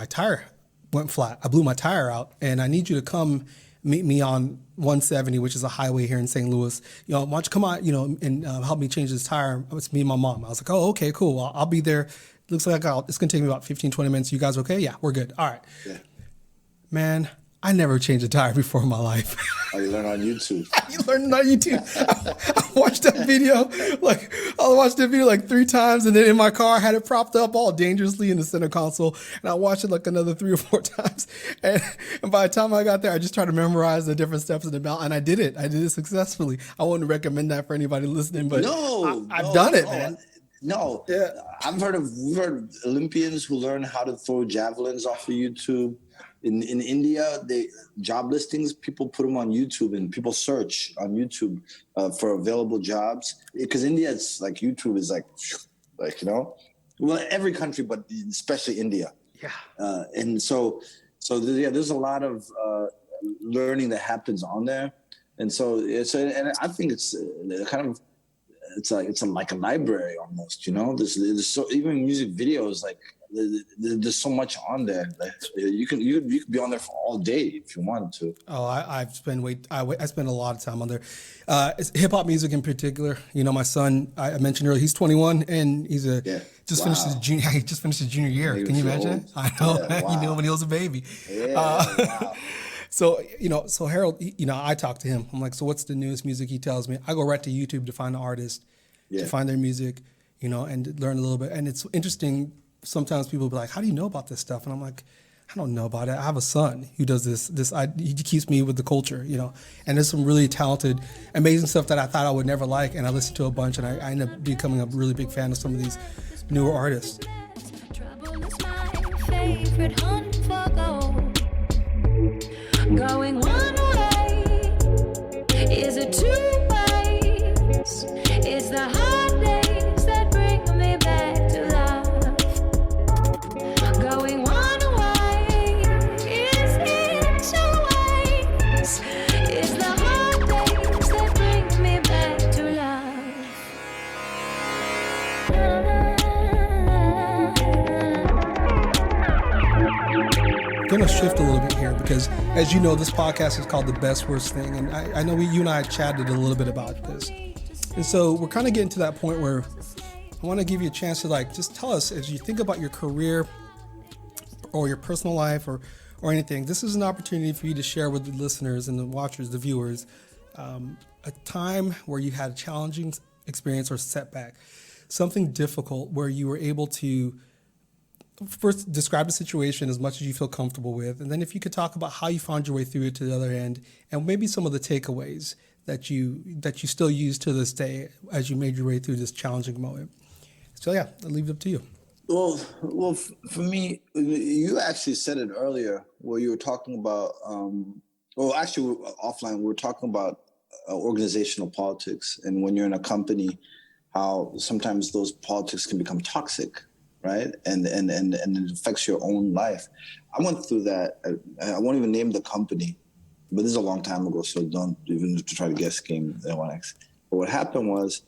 tire went flat. I blew my tire out, and I need you to come meet me on 170, which is a highway here in St. Louis. Why don't you come out, and help me change this tire?" It's me and my mom. I was like, "Oh, okay, cool. I'll be there." Looks like it's going to take me about 15, 20 minutes. You guys okay? Yeah, we're good. All right. Yeah. Man, I never changed a tire before in my life. Oh, you learn on YouTube. You learn on YouTube. I watched that video like 3 times, and then in my car I had it propped up all dangerously in the center console, and I watched it like another 3 or 4 times. And by the time I got there, I just tried to memorize the different steps of the belt, and I did it. I did it successfully. I wouldn't recommend that for anybody listening, but I've done it, man. No, yeah. We've heard of Olympians who learn how to throw javelins off of YouTube. In India, job listings, people put them on YouTube, and people search on YouTube for available jobs. Because India, it's like YouTube is like well, every country, but especially India. Yeah. And so there's a lot of learning that happens on there, and and I think it's kind of. It's like a library almost, There's so, even music videos, like there's so much on there. Like, you can be on there for all day if you wanted to. Oh, I spend a lot of time on there. It's hip hop music in particular. My son, I mentioned earlier, he's 21 and he's finished his junior. He just finished his junior year. Can you imagine? Old. I know. Yeah, wow. When he was a baby. Yeah. Wow. So, so Harold, I talk to him. I'm like, so what's the newest music? He tells me. I go right to YouTube to find the artist, to find their music, and learn a little bit. And it's interesting. Sometimes people be like, how do you know about this stuff? And I'm like, I don't know about it. I have a son who does this. He keeps me with the culture, and there's some really talented, amazing stuff that I thought I would never like. And I listened to a bunch, and I ended up becoming a really big fan of some of these newer artists. Trouble is my favorite hunt for gold. Going one way, is it 2 ways? It's the hard days that bring me back to life. Going one way, is it 2 ways? It's the hard days that bring me back to life. going to shift a little bit here because, as you know, this podcast is called The Best Worst Thing. And I know you and I chatted a little bit about this. And so we're kind of getting to that point where I want to give you a chance to just tell us, as you think about your career or your personal life or anything, this is an opportunity for you to share with the listeners and the watchers, the viewers, a time where you had a challenging experience or setback, something difficult where you were able to first describe the situation as much as you feel comfortable with, and then if you could talk about how you found your way through it to the other end, and maybe some of the takeaways that you still use to this day as you made your way through this challenging moment. So yeah, I'll leave it up to you. Well, for me, you actually said it earlier where you were talking about. Actually, offline, we were talking about organizational politics, and when you're in a company, how sometimes those politics can become toxic, right? And it affects your own life. I went through that. I won't even name the company, but this is a long time ago, so don't even try to guess game L1X. But what happened was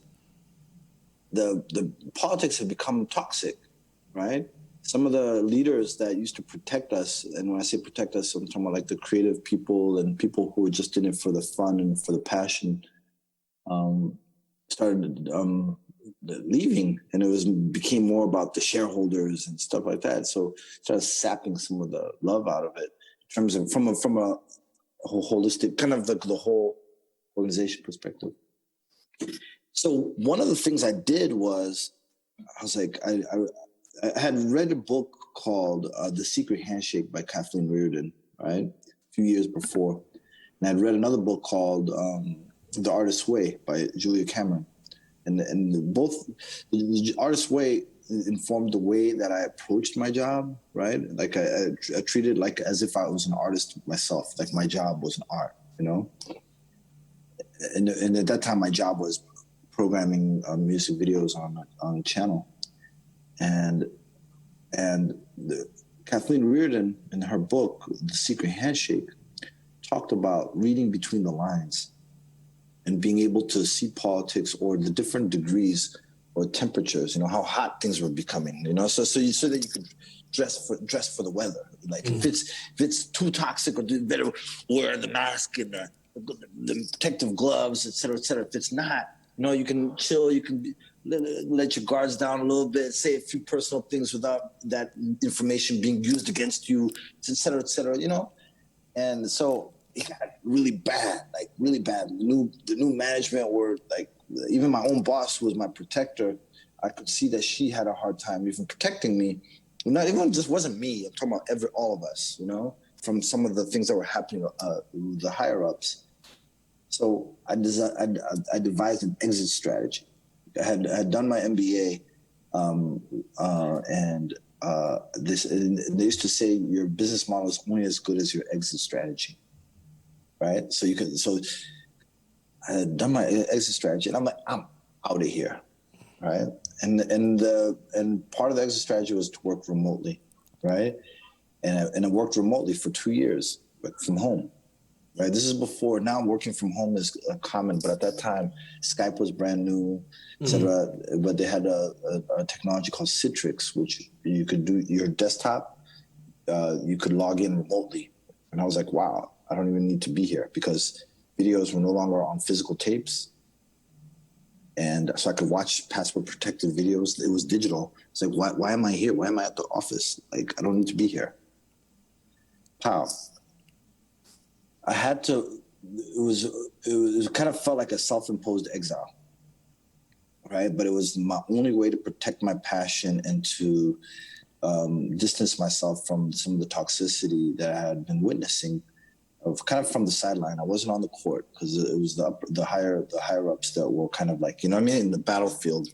the politics have become toxic, right? Some of the leaders that used to protect us, and when I say protect us, I'm talking about the creative people and people who were just in it for the fun and for the passion, started leaving, and it became more about the shareholders and stuff like that. So started sapping some of the love out of it in terms of from a holistic kind of the whole organization perspective. So one of the things I did was I was like I had read a book called The Secret Handshake by Kathleen Reardon, right, a few years before, and I'd read another book called The Artist's Way by Julia Cameron. And both the Artist's Way informed the way that I approached my job, right? Like I treated it as if I was an artist myself, like my job was an art, you know? And at that time, my job was programming music videos on a channel. And Kathleen Reardon, in her book, The Secret Handshake, talked about reading between the lines and being able to see politics or the different degrees or temperatures, how hot things were becoming, so that you could dress for the weather. Like if it's too toxic, or you better wear the mask and the protective gloves, et cetera, et cetera. If it's not, you can chill, you can let your guards down a little bit, say a few personal things without that information being used against you, et cetera, and so it got really bad. The new management were even my own boss, who was my protector, I could see that she had a hard time even protecting me. Not even just wasn't me. I'm talking about all of us, from some of the things that were happening, the higher ups. So I devised an exit strategy. I had done my MBA, and they used to say your business model is only as good as your exit strategy. Right. So I had done my exit strategy, and I'm like, I'm out of here. Right. And part of the exit strategy was to work remotely. Right. And I worked remotely for 2 years, but from home. Right. This is before. Now working from home is common, but at that time, Skype was brand new, et cetera. But they had a technology called Citrix, which you could do your desktop. You could log in remotely. And I was like, wow, I don't even need to be here, because videos were no longer on physical tapes. And so I could watch password protected videos. It was digital. It's like, why am I here? Why am I at the office? I don't need to be here. Pow. I had to, it kind of felt like a self-imposed exile, right? But it was my only way to protect my passion and to distance myself from some of the toxicity that I had been witnessing, of kind of from the sideline. I wasn't on the court because it was the higher ups that were kind of in the battlefield,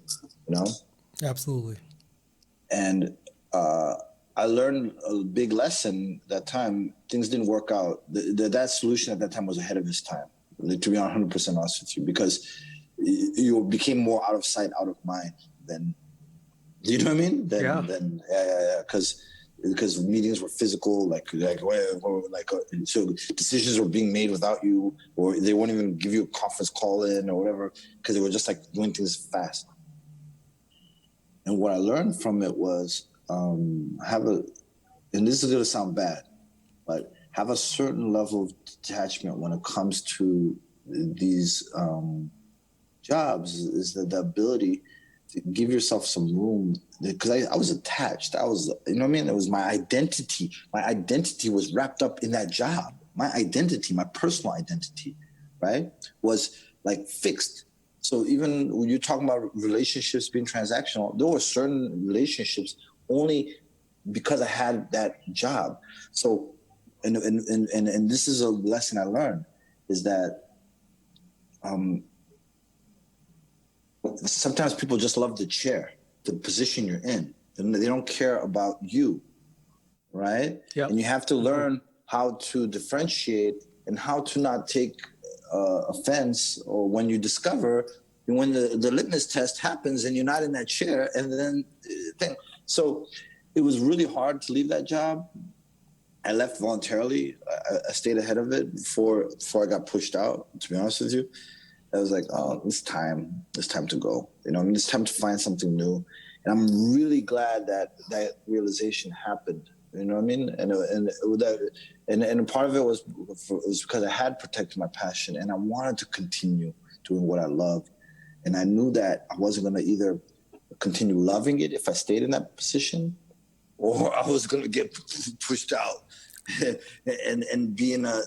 Absolutely. And I learned a big lesson that time. Things didn't work out. That solution at that time was ahead of its time, to be 100% honest with you, because you became more out of sight, out of mind than, do you know what I mean? Yeah. Because meetings were physical, so decisions were being made without you, or they won't even give you a conference call in or whatever, because they were just doing things fast. And what I learned from it was and this is going to sound bad, but have a certain level of detachment when it comes to these jobs. Is the ability to give yourself some room, because I was attached. I was, you know what I mean? It was my identity. My identity was wrapped up in that job. My identity, my personal identity, right, was like fixed. So even when you're talking about relationships being transactional, there were certain relationships only because I had that job. So, and this is a lesson I learned, is that sometimes people just love the chair, the position you're in, and they don't care about you, right? Yep. And you have to learn how to differentiate and how to not take offense, or when you discover, when the litmus test happens and you're not in that chair, and then so it was really hard to leave that job. I left voluntarily. I stayed ahead of it before I got pushed out, to be honest with you. I was like, oh, it's time to go. You know, I mean, it's time to find something new. And I'm really glad that realization happened. You know what I mean? And part of it was because I had protected my passion, and I wanted to continue doing what I loved. And I knew that I wasn't going to either continue loving it if I stayed in that position, or I was going to get pushed out and be in a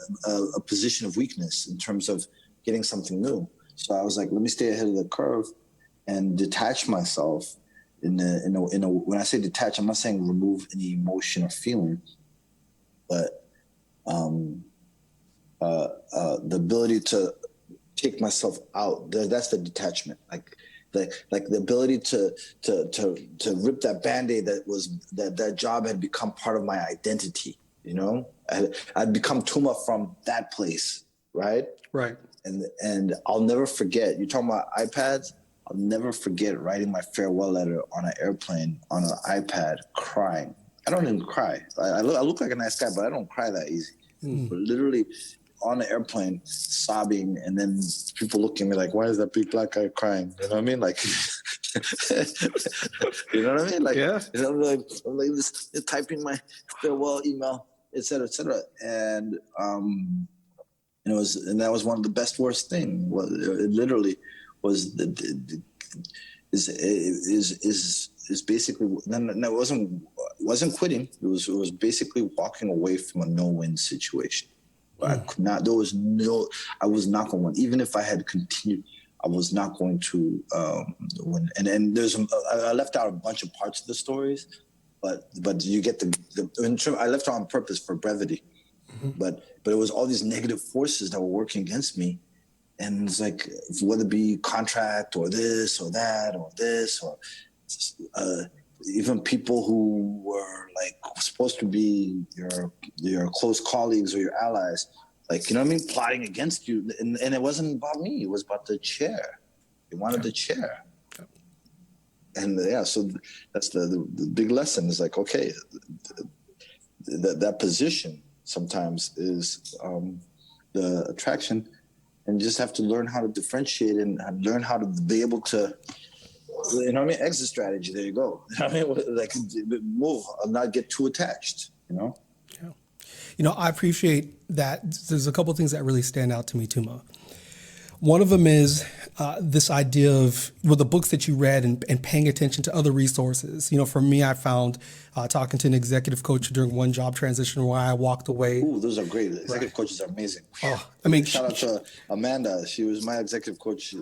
position of weakness in terms of getting something new. So I was like, let me stay ahead of the curve and detach myself. When I say detach, I'm not saying remove any emotion or feeling, but the ability to take myself out. That's the detachment. Like the ability to rip that Band-Aid that job had become part of my identity. You know, I'd become Tuma from that place, right? Right. And I'll never forget. You're talking about iPads. I'll never forget writing my farewell letter on an airplane on an iPad, crying. I don't even cry. I look like a nice guy, but I don't cry that easy. But literally on the airplane, sobbing, and then people looking at me like, "Why is that big black guy crying?" You know what I mean? Like, you know what I mean? Like, yeah. You know, I'm like this, typing my farewell email, et cetera, et cetera. And that was one of the best worst thing. Well, it literally was is basically, no, it wasn't quitting. It was basically walking away from a no-win situation. I could not. I was not going to win. Even if I had continued, I was not going to win. And I left out a bunch of parts of the stories, but you get I left out on purpose for brevity. But it was all these negative forces that were working against me. And it's like, whether it be contract or this or that or this, or even people who were like supposed to be your close colleagues or your allies, like, you know what I mean, plotting against you. And it wasn't about me. It was about the chair. They wanted the chair. And so that's the big lesson is like, okay, that position sometimes is the attraction, and you just have to learn how to differentiate and learn how to be able to, you know what I mean? Exit strategy. There you go. I mean, like, move, not get too attached, you know? Yeah. You know, I appreciate that. There's a couple of things that really stand out to me, Tuma. One of them is this idea of the books that you read and paying attention to other resources. You know, for me, I found talking to an executive coach during one job transition where I walked away. Ooh, those are great. Executive coaches are amazing. Oh, I mean, shout out to Amanda. She was my executive coach.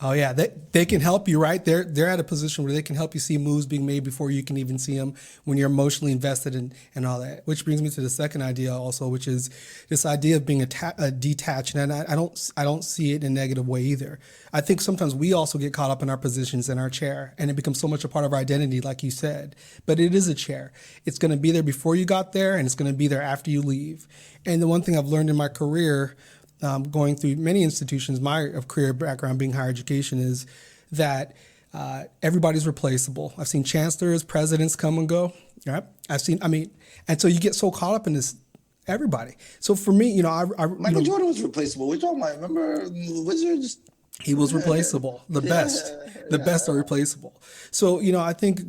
Oh yeah, they can help you, right? They're at a position where they can help you see moves being made before you can even see them when you're emotionally invested in all that. Which brings me to the second idea also, which is this idea of being detached. And I don't see it in a negative way either. I think sometimes we also get caught up in our positions in our chair, and it becomes so much a part of our identity, like you said. But it is a chair. It's going to be there before you got there, and it's going to be there after you leave. And the one thing I've learned in my career, going through many institutions, my career background being higher education, is that everybody's replaceable. I've seen chancellors, presidents come and go. Right? And so you get so caught up in this, everybody. So for me, you know, Michael Jordan was replaceable. We're talking about, remember Wizards? He was replaceable. The best are replaceable. So, you know, I think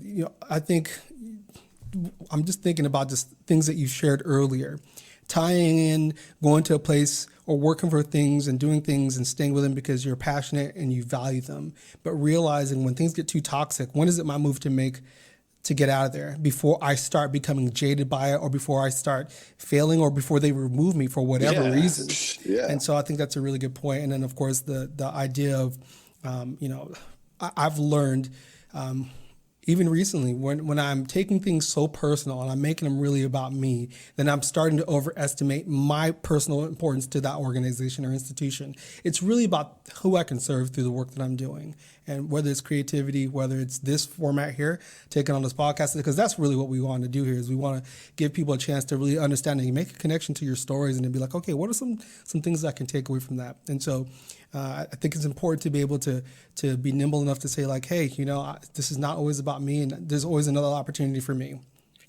I'm just thinking about just things that you shared earlier, tying in, going to a place or working for things and doing things and staying with them because you're passionate and you value them, but realizing when things get too toxic, when is it my move to make to get out of there before I start becoming jaded by it, or before I start failing, or before they remove me for whatever reason. Yeah. And so I think that's a really good point. And then of course the idea of, I've learned, even recently, when I'm taking things so personal and I'm making them really about me, then I'm starting to overestimate my personal importance to that organization or institution. It's really about who I can serve through the work that I'm doing. And whether it's creativity, whether it's this format here, taking on this podcast, because that's really what we want to do here, is we want to give people a chance to really understand and make a connection to your stories and then be like, okay, what are some things I can take away from that? And so I think it's important to be able to be nimble enough to say like, hey, this is not always about me, and there's always another opportunity for me.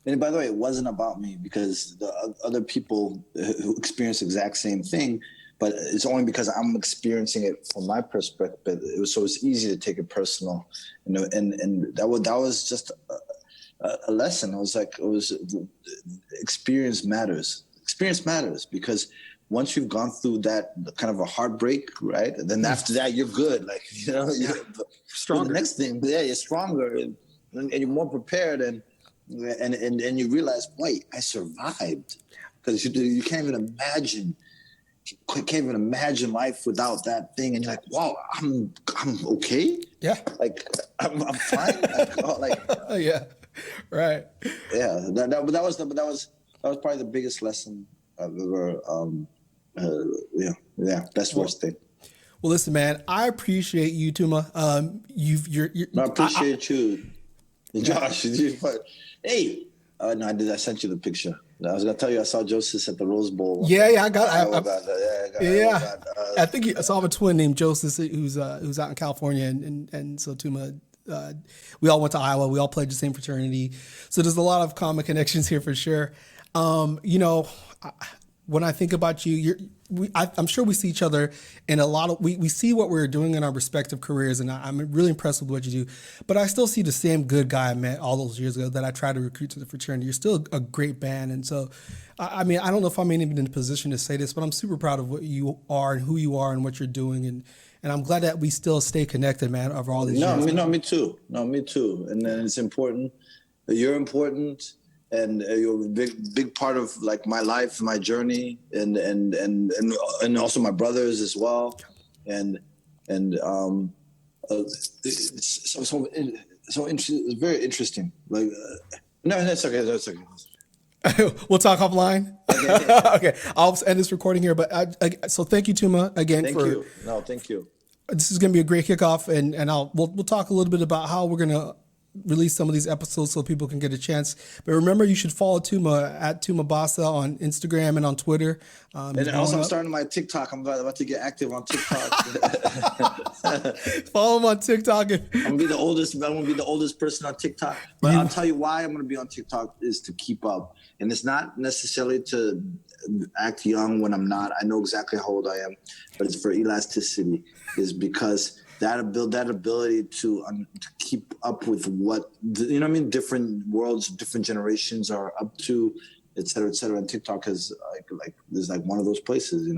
And by the way, it wasn't about me, because the other people who experience the exact same thing, but it's only because I'm experiencing it from my perspective. It's easy to take it personal, and that was just a lesson. Experience matters. Experience matters, because once you've gone through that kind of a heartbreak, right? And then after that, you're good. Like, you're stronger. The next thing, you're stronger and you're more prepared, and you realize, wait, I survived, because you can't even imagine life without that thing, and you're like, wow, I'm okay. Yeah, like I'm fine. Yeah, right. Yeah, that was probably the biggest lesson I've ever. Best worst thing. Well, listen, man, I appreciate you, Tuma. I appreciate you, Josh. Hey, no, I sent you the picture. I was gonna tell you I saw Joseph at the Rose Bowl. I think I saw a twin named Joseph who's out in California, and so Tuma. We all went to Iowa. We all played the same fraternity, so there's a lot of common connections here for sure. When I think about you, I'm sure we see each other in a lot of, we see what we're doing in our respective careers, and I'm really impressed with what you do. But I still see the same good guy I met all those years ago that I tried to recruit to the fraternity. You're still a great band. And so, I don't know if I'm even in a position to say this, but I'm super proud of what you are and who you are and what you're doing. And I'm glad that we still stay connected, man, over all these years. Me too. And then it's important. You're important. And you're a big part of like my life, my journey, and also my brothers as well, and it's so interesting. It's very interesting. Like, no, that's okay. That's okay. We'll talk offline. Okay, I'll end this recording here. But so thank you, Tuma, again. Thank you. No, thank you. This is going to be a great kickoff, and we'll talk a little bit about how we're going to release some of these episodes so people can get a chance. But remember, you should follow Tuma at Tuma Basa on Instagram and on Twitter. And also, I'm starting my TikTok. I'm about to get active on TikTok. Follow him on TikTok. I'm gonna be the oldest person on TikTok. But I'll tell you why I'm gonna be on TikTok is to keep up, and it's not necessarily to act young when I'm not. I know exactly how old I am, but it's for elasticity. Is because that ability to keep up with what, different worlds, different generations are up to, et cetera, et cetera. And TikTok is is one of those places,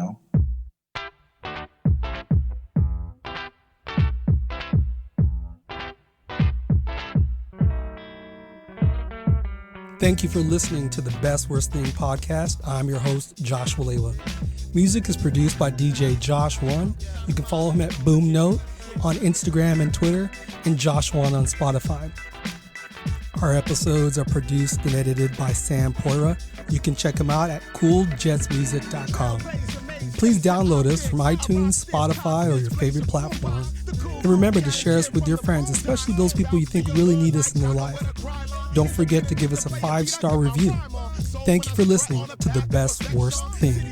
Thank you for listening to the Best Worst Thing podcast. I'm your host, Josh Walewa. Music is produced by DJ Josh1. You can follow him at Boom Note on Instagram and Twitter, and Josh1 on Spotify. Our episodes are produced and edited by Sam Poira. You can check him out at cooljetsmusic.com. Please download us from iTunes, Spotify, or your favorite platform. And remember to share us with your friends, especially those people you think really need us in their life. Don't forget to give us a 5-star review. Thank you for listening to The Best Worst Thing.